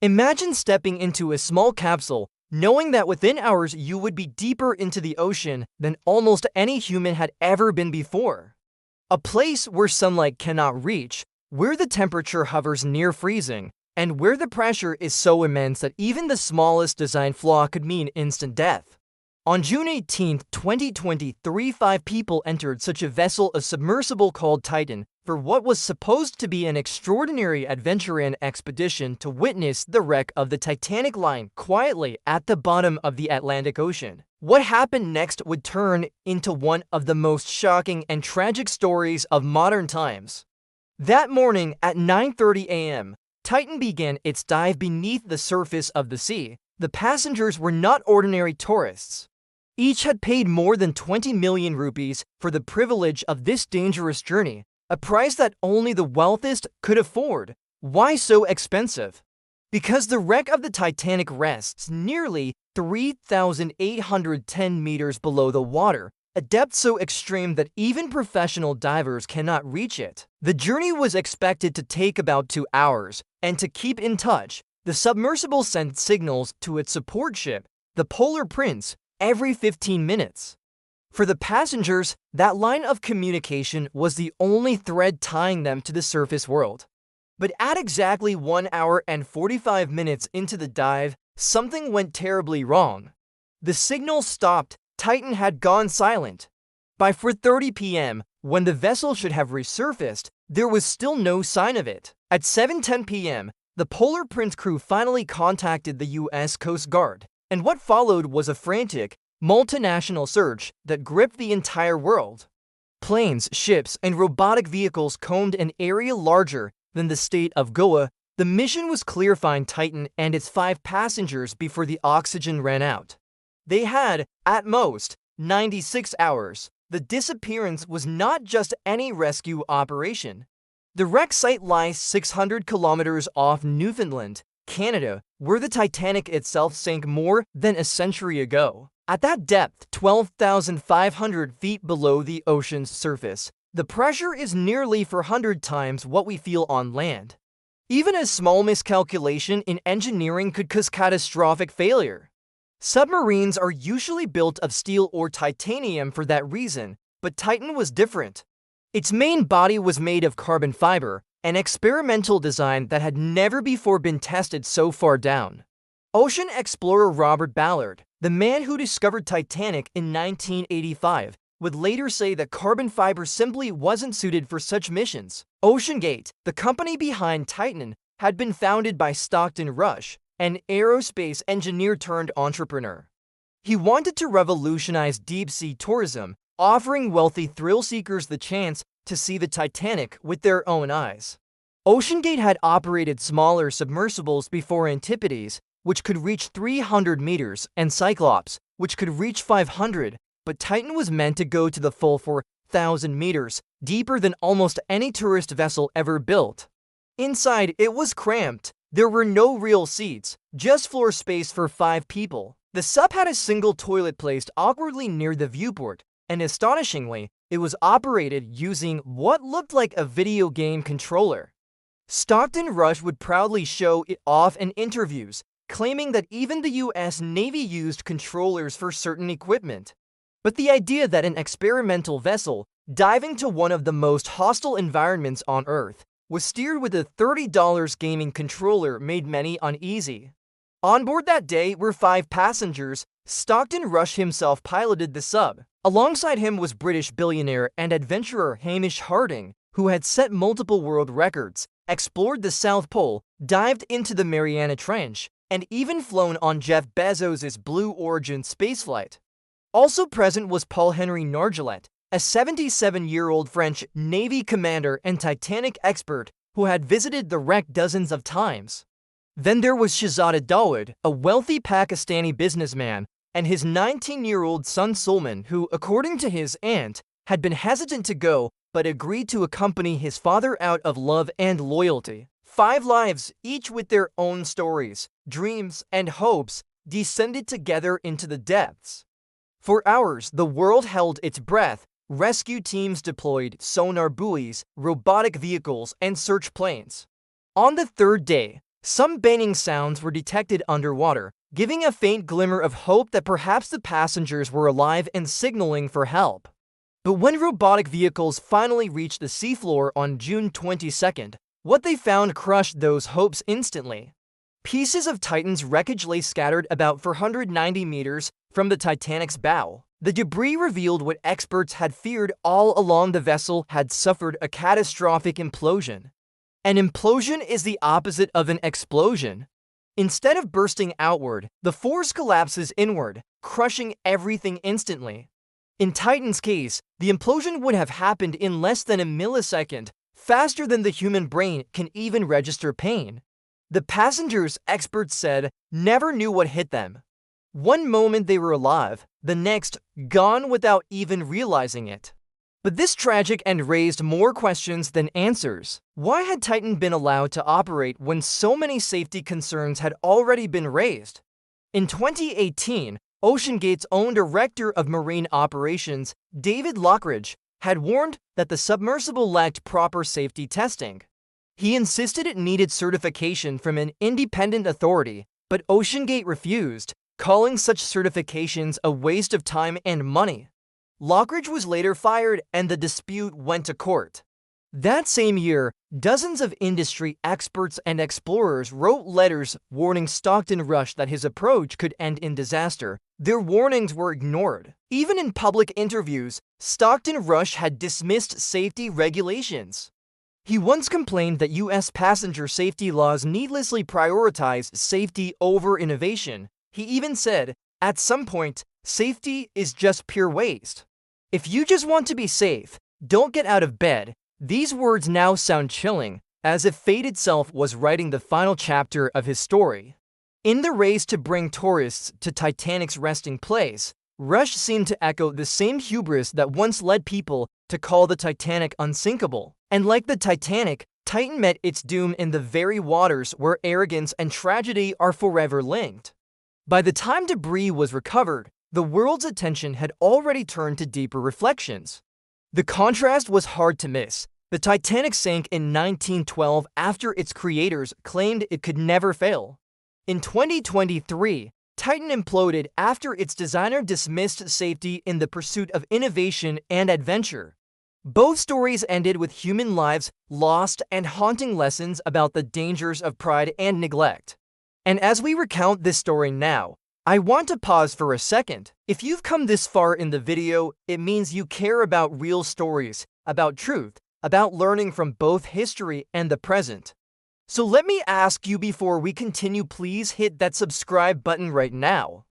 Imagine stepping into a small capsule, knowing that within hours you would be deeper into the ocean than almost any human had ever been before. A place where sunlight cannot reach, where the temperature hovers near freezing, and where the pressure is so immense that even the smallest design flaw could mean instant death. On June 18, 2023, 5 people entered such a vessel, a submersible called Titan, for what was supposed to be an extraordinary adventure and expedition to witness the wreck of the Titanic lying quietly at the bottom of the Atlantic Ocean. What happened next would turn into one of the most shocking and tragic stories of modern times. That morning at 9:30 a.m., Titan began its dive beneath the surface of the sea. The passengers were not ordinary tourists. Each had paid more than 20 million rupees for the privilege of this dangerous journey, a price that only the wealthiest could afford. Why so expensive? Because the wreck of the Titanic rests nearly 3,810 meters below the water, a depth so extreme that even professional divers cannot reach it. The journey was expected to take about 2 hours, and to keep in touch, the submersible sent signals to its support ship, the Polar Prince, every 15 minutes. For the passengers, that line of communication was the only thread tying them to the surface world. But at exactly 1 hour and 45 minutes into the dive, something went terribly wrong. The signal stopped. Titan had gone silent. By 4:30 p.m., when the vessel should have resurfaced, there was still no sign of it. At 7:10 p.m., the Polar Prince crew finally contacted the U.S. Coast Guard, and what followed was a frantic, multinational search that gripped the entire world. Planes, ships, and robotic vehicles combed an area larger than the state of Goa. The mission was clear: find Titan and its 5 passengers before the oxygen ran out. They had, at most, 96 hours. The disappearance was not just any rescue operation. The wreck site lies 600 kilometers off Newfoundland, Canada, where the Titanic itself sank more than a century ago. At that depth, 12,500 feet below the ocean's surface, the pressure is nearly 400 times what we feel on land. Even a small miscalculation in engineering could cause catastrophic failure. Submarines are usually built of steel or titanium for that reason, but Titan was different. Its main body was made of carbon fiber, an experimental design that had never before been tested so far down. Ocean explorer Robert Ballard, the man who discovered Titanic in 1985, would later say that carbon fiber simply wasn't suited for such missions. OceanGate, the company behind Titan, had been founded by Stockton Rush, an aerospace engineer turned entrepreneur. He wanted to revolutionize deep-sea tourism, offering wealthy thrill-seekers the chance to see the Titanic with their own eyes. OceanGate had operated smaller submersibles before: Antipodes, which could reach 300 meters, and Cyclops, which could reach 500, but Titan was meant to go to the full 4,000 meters, deeper than almost any tourist vessel ever built. Inside, it was cramped. There were no real seats, just floor space for 5 people. The sub had a single toilet placed awkwardly near the viewport, and astonishingly, it was operated using what looked like a video game controller. Stockton Rush would proudly show it off in interviews, claiming that even the US Navy used controllers for certain equipment. But the idea that an experimental vessel, diving to one of the most hostile environments on Earth, was steered with a $30 gaming controller made many uneasy. On board that day were 5 passengers. Stockton Rush himself piloted the sub. Alongside him was British billionaire and adventurer Hamish Harding, who had set multiple world records, explored the South Pole, dived into the Mariana Trench, and even flown on Jeff Bezos' Blue Origin spaceflight. Also present was Paul-Henri Nargeolet, a 77-year-old French Navy commander and Titanic expert who had visited the wreck dozens of times. Then there was Shahzada Dawood, a wealthy Pakistani businessman, and his 19-year-old son Sulman, who, according to his aunt, had been hesitant to go but agreed to accompany his father out of love and loyalty. 5 lives, each with their own stories, dreams, and hopes, descended together into the depths. For hours, the world held its breath. Rescue teams deployed sonar buoys, robotic vehicles, and search planes. On the 3rd day, Some banging sounds were detected underwater, giving a faint glimmer of hope that perhaps the passengers were alive and signaling for help. But when robotic vehicles finally reached the seafloor on June 22nd, what they found crushed those hopes instantly. Pieces of Titan's wreckage lay scattered about 490 meters from the Titanic's bow. The debris revealed what experts had feared all along: the vessel had suffered a catastrophic implosion. An implosion is the opposite of an explosion. Instead of bursting outward, the force collapses inward, crushing everything instantly. In Titan's case, the implosion would have happened in less than a millisecond, faster than the human brain can even register pain. The passengers, experts said, never knew what hit them. One moment they were alive, the next, gone without even realizing it. But this tragic end raised more questions than answers. Why had Titan been allowed to operate when so many safety concerns had already been raised? In 2018, OceanGate's own director of marine operations, David Lockridge, had warned that the submersible lacked proper safety testing. He insisted it needed certification from an independent authority, but OceanGate refused, calling such certifications a waste of time and money. Lockridge was later fired and the dispute went to court. That same year, dozens of industry experts and explorers wrote letters warning Stockton Rush that his approach could end in disaster. Their warnings were ignored. Even in public interviews, Stockton Rush had dismissed safety regulations. He once complained that U.S. passenger safety laws needlessly prioritize safety over innovation. He even said, "At some point, safety is just pure waste. If you just want to be safe, don't get out of bed." These words now sound chilling, as if fate itself was writing the final chapter of his story. In the race to bring tourists to Titanic's resting place, Rush seemed to echo the same hubris that once led people to call the Titanic unsinkable. And like the Titanic, Titan met its doom in the very waters where arrogance and tragedy are forever linked. By the time debris was recovered, the world's attention had already turned to deeper reflections. The contrast was hard to miss. The Titanic sank in 1912 after its creators claimed it could never fail. In 2023, Titan imploded after its designer dismissed safety in the pursuit of innovation and adventure. Both stories ended with human lives lost and haunting lessons about the dangers of pride and neglect. And as we recount this story now, I want to pause for a second. If you've come this far in the video, it means you care about real stories, about truth, about learning from both history and the present. So let me ask you before we continue, please hit that subscribe button right now.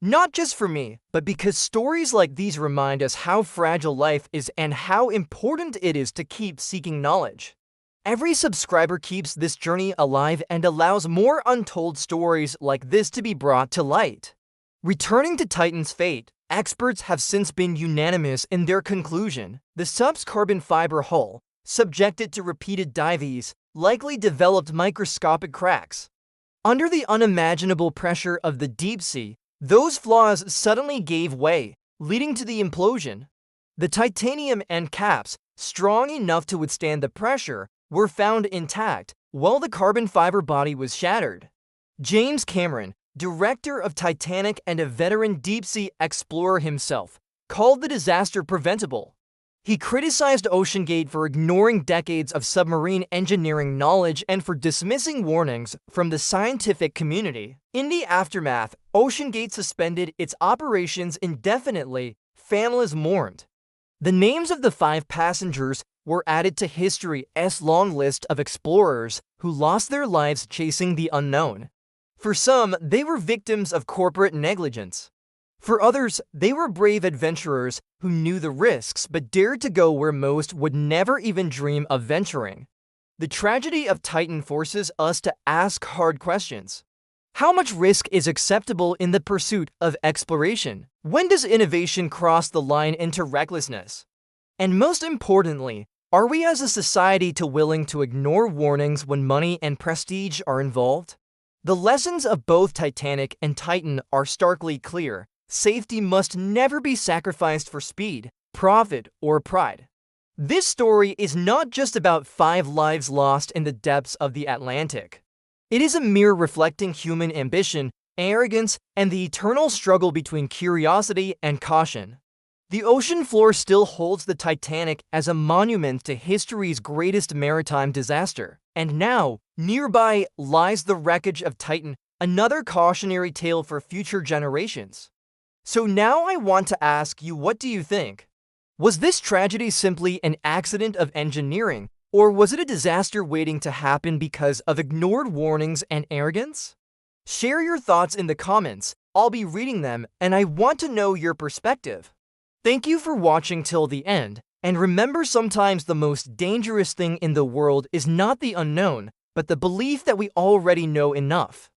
Not just for me, but because stories like these remind us how fragile life is and how important it is to keep seeking knowledge. Every subscriber keeps this journey alive and allows more untold stories like this to be brought to light. Returning to Titan's fate, experts have since been unanimous in their conclusion. The sub's carbon fiber hull, subjected to repeated dives, likely developed microscopic cracks. Under the unimaginable pressure of the deep sea, those flaws suddenly gave way, leading to the implosion. The titanium end caps, strong enough to withstand the pressure, were found intact, while the carbon fiber body was shattered. James Cameron, director of Titanic and a veteran deep-sea explorer himself, called the disaster preventable. He criticized OceanGate for ignoring decades of submarine engineering knowledge and for dismissing warnings from the scientific community. In the aftermath, OceanGate suspended its operations indefinitely. Families mourned. The names of the 5 passengers were added to history's long list of explorers who lost their lives chasing the unknown. For some, they were victims of corporate negligence. For others, they were brave adventurers who knew the risks but dared to go where most would never even dream of venturing. The tragedy of Titan forces us to ask hard questions. How much risk is acceptable in the pursuit of exploration? When does innovation cross the line into recklessness? And most importantly, are we as a society too willing to ignore warnings when money and prestige are involved? The lessons of both Titanic and Titan are starkly clear. Safety must never be sacrificed for speed, profit, or pride. This story is not just about 5 lives lost in the depths of the Atlantic. It is a mirror reflecting human ambition, arrogance, and the eternal struggle between curiosity and caution. The ocean floor still holds the Titanic as a monument to history's greatest maritime disaster. And now, nearby lies the wreckage of Titan, another cautionary tale for future generations. So now I want to ask you, what do you think? Was this tragedy simply an accident of engineering, or was it a disaster waiting to happen because of ignored warnings and arrogance? Share your thoughts in the comments. I'll be reading them, and I want to know your perspective. Thank you for watching till the end, and remember, sometimes the most dangerous thing in the world is not the unknown, but the belief that we already know enough.